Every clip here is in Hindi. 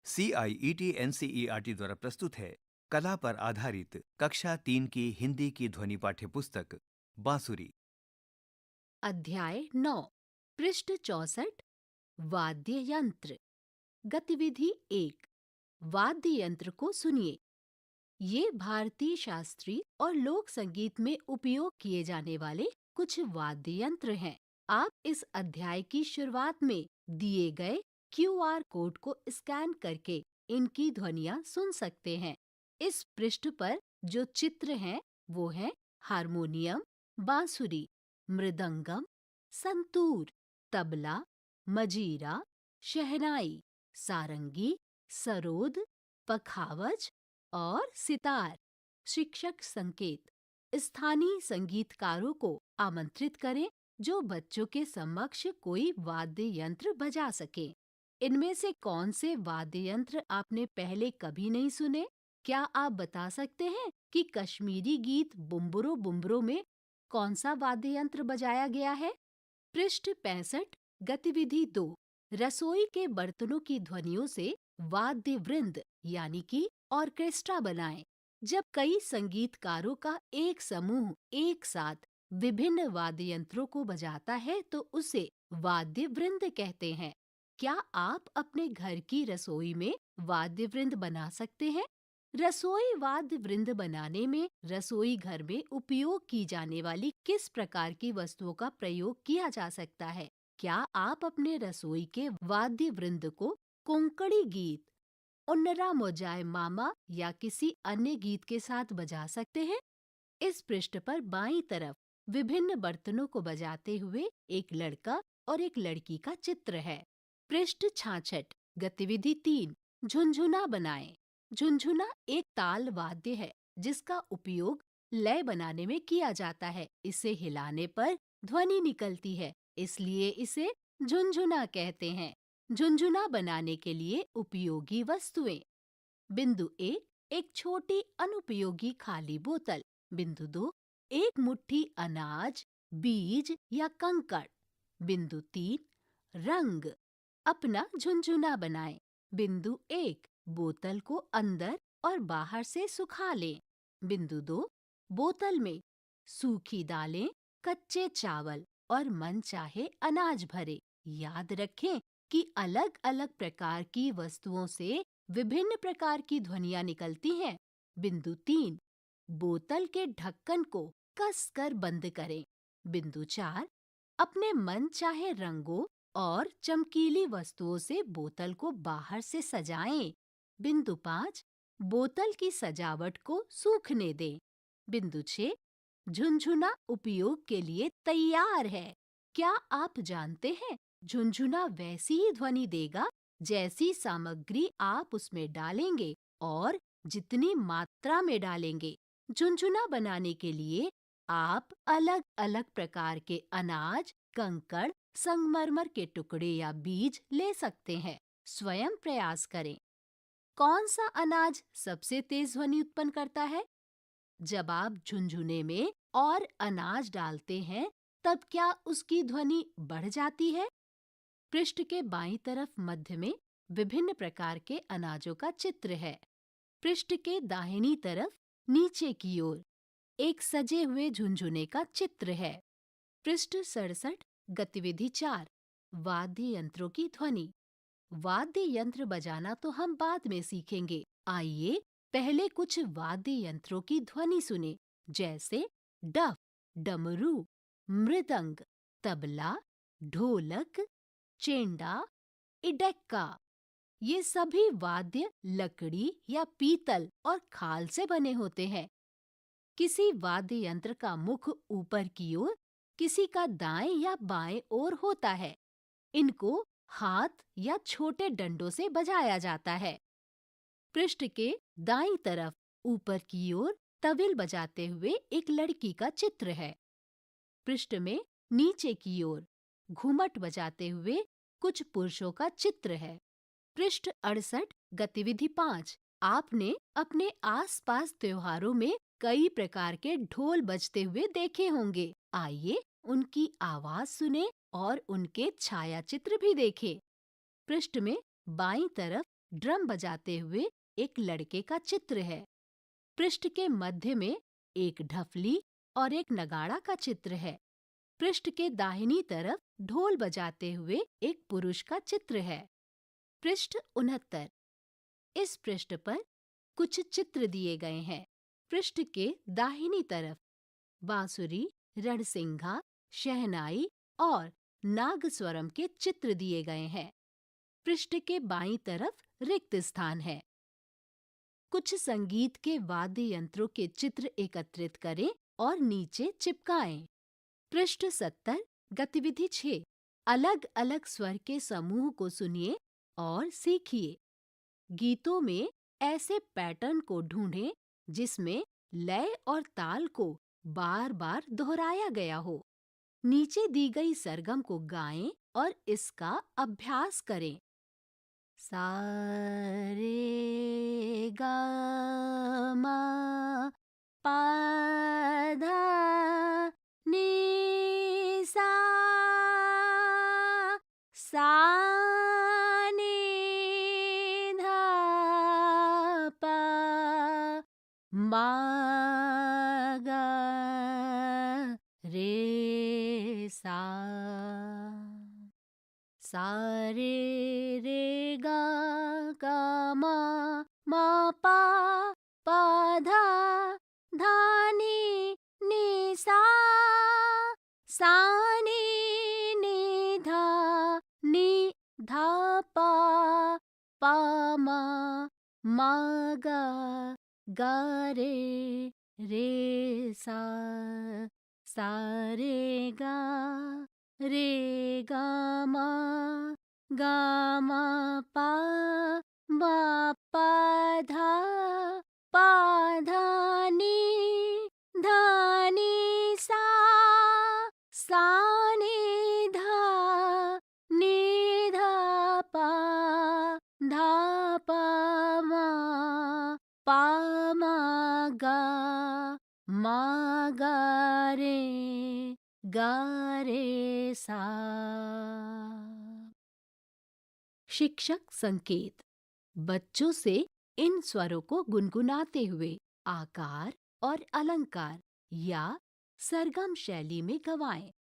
CIET NCERT द्वारा प्रस्तुत है कला पर आधारित कक्षा 3 की हिंदी की ध्वनि पाठ्य पुस्तक बांसुरी। अध्याय 9 पृष्ठ 64 वाद्य यंत्र। गतिविधि 1 वाद्य यंत्र को सुनिए। ये भारतीय शास्त्रीय और लोक संगीत में उपयोग किए जाने वाले कुछ वाद्य यंत्र हैं। आप इस अध्याय की शुरुआत में दिए गए QR कोड को स्कैन करके इनकी ध्वनियाँ सुन सकते हैं। इस पृष्ठ पर जो चित्र हैं वो हैं हारमोनियम, बांसुरी, मृदंगम, संतूर, तबला, मजीरा, शहनाई, सारंगी, सरोद, पखावज और सितार। शिक्षक संकेत। स्थानीय संगीतकारों को आमंत्रित करें जो बच्चों के समक्ष कोई वाद्य यंत्र बजा सके। इनमें से कौन से वाद्य यंत्र आपने पहले कभी नहीं सुने? क्या आप बता सकते हैं कि कश्मीरी गीत बुम्बुरो बुम्बुरो में कौन सा वाद्य यंत्र बजाया गया है? पृष्ठ 65 गतिविधि 2 रसोई के बर्तनों की ध्वनियों से वाद्य वृंद यानी कि ऑर्केस्ट्रा बनाएं। जब कई संगीतकारों का एक समूह एक साथ विभिन्न वाद्य यंत्रों को बजाता है तो उसे वाद्य वृंद कहते हैं। क्या आप अपने घर की रसोई में वाद्य वृंद बना सकते हैं? रसोई वाद्य वृंद बनाने में रसोई घर में उपयोग की जाने वाली किस प्रकार की वस्तुओं का प्रयोग किया जा सकता है? क्या आप अपने रसोई के वाद्य वृंद को कोंकणी गीत, उन्नरा मोजाए मामा या किसी अन्य गीत के साथ बजा सकते हैं? इस पृष्ठ पर बाईं तरफ विभिन्न बर्तनों को बजाते हुए एक लड़का और एक लड़की का चित्र है। पृष्ठ 66 गतिविधि 3 झुनझुना बनाएं। झुनझुना एक ताल वाद्य है जिसका उपयोग लय बनाने में किया जाता है। इसे हिलाने पर ध्वनि निकलती है, इसलिए इसे झुनझुना कहते हैं। झुनझुना बनाने के लिए उपयोगी वस्तुएं। बिंदु 1 एक छोटी अनुपयोगी खाली बोतल। बिंदु 2 एक मुट्ठी अनाज, बीज या कंकड़। बिंदु 3 रंग। अपना झुनझुना बनाएं। बिंदु 1 बोतल को अंदर और बाहर से सुखा लें। बिंदु 2 बोतल में सूखी दालें, कच्चे चावल और मनचाहे अनाज भरें। याद रखें कि अलग अलग प्रकार की वस्तुओं से विभिन्न प्रकार की ध्वनियाँ निकलती हैं। बिंदु 3 बोतल के ढक्कन को कसकर बंद करें। बिंदु 4 अपने मन चाहे रंगों और चमकीली वस्तुओं से बोतल को बाहर से सजाएं। बिंदु 5 बोतल की सजावट को सूखने दें। बिंदु 6 झुनझुना उपयोग के लिए तैयार है। क्या आप जानते हैं झुनझुना वैसी ही ध्वनि देगा जैसी सामग्री आप उसमें डालेंगे और जितनी मात्रा में डालेंगे। झुनझुना बनाने के लिए आप अलग अलग प्रकार के अनाज, कंकड़, संगमरमर के टुकड़े या बीज ले सकते हैं। स्वयं प्रयास करें। कौन सा अनाज सबसे तेज ध्वनि उत्पन्न करता है? जब आप झुनझुने में और अनाज डालते हैं तब क्या उसकी ध्वनि बढ़ जाती है? पृष्ठ के बाईं तरफ मध्य में विभिन्न प्रकार के अनाजों का चित्र है। पृष्ठ के दाहिनी तरफ नीचे की ओर एक सजे हुए झुनझुने का चित्र है। पृष्ठ 67 गतिविधि 4 वाद्य यंत्रों की ध्वनि। वाद्य यंत्र बजाना तो हम बाद में सीखेंगे। आइए पहले कुछ वाद्य यंत्रों की ध्वनि सुने, जैसे डफ, डमरू, मृदंग, तबला, ढोलक, चेंडा, इडेक्का। ये सभी वाद्य लकड़ी या पीतल और खाल से बने होते हैं। किसी वाद्य यंत्र का मुख ऊपर की ओर, किसी का दाएं या बाएं ओर होता है। इनको हाथ या छोटे डंडों से बजाया जाता है। पृष्ठ के दाईं तरफ ऊपर की ओर तविल बजाते हुए एक लड़की का चित्र है। पृष्ठ में नीचे की ओर घूमट बजाते हुए कुछ पुरुषों का चित्र है। पृष्ठ 68 गतिविधि 5 आपने अपने आसपास त्योहारों में कई प्रकार के ढोल बजते हुए देखे होंगे। आइए उनकी आवाज सुने और उनके छायाचित्र भी देखें। पृष्ठ में बाईं तरफ ड्रम बजाते हुए एक लड़के का चित्र है। पृष्ठ के मध्य में एक ढफली और एक नगाड़ा का चित्र है। पृष्ठ के दाहिनी तरफ ढोल बजाते हुए एक पुरुष का चित्र है। पृष्ठ 69। इस पृष्ठ पर कुछ चित्र दिए गए हैं। पृष्ठ के दाहिनी तरफ बांसुरी, रणसिंघा, शहनाई और नागस्वरम के चित्र दिए गए हैं। पृष्ठ के बाईं तरफ रिक्त स्थान है। कुछ संगीत के वाद्य यंत्रों के चित्र एकत्रित करें और नीचे चिपकाएं। पृष्ठ 70, गतिविधि 6। अलग अलग स्वर के समूह को सुनिए और सीखिए। गीतों में ऐसे पैटर्न को ढूंढें जिसमें लय और ताल को बार बार दोहराया गया हो। नीचे दी गई सरगम को गाएं और इसका अभ्यास करें। सा रे गा मा पा धा नी सा सा नी धा पा मा गा रे सा रे गा गा मा पा धा नी सा नी धा पा मा गा रे सा रे गा मा पा धा नी सा नी धा पा मा गा रे सा। शिक्षक संकेत। बच्चों से इन स्वरों को गुनगुनाते हुए आकार और अलंकार या सरगम शैली में गवाएं।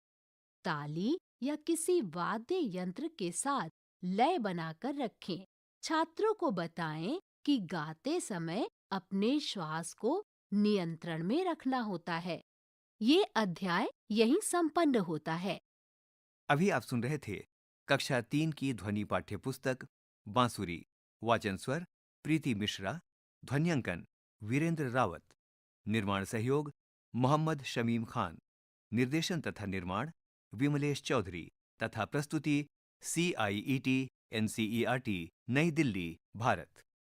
ताली या किसी वाद्य यंत्र के साथ लय बनाकर रखें। छात्रों को बताएं कि गाते समय अपने श्वास को नियंत्रण में रखना होता है। ये अध्याय यहीं संपन्न होता है। अभी आप सुन रहे थे कक्षा 3 की ध्वनि पाठ्य पुस्तक बांसुरी। वाचन स्वर प्रीति मिश्रा। ध्वन्यांकन वीरेंद्र रावत। निर्माण सहयोग मोहम्मद शमीम खान। निर्देशन तथा निर्माण विमलेश चौधरी तथा प्रस्तुति CIET NCERT नई दिल्ली, भारत।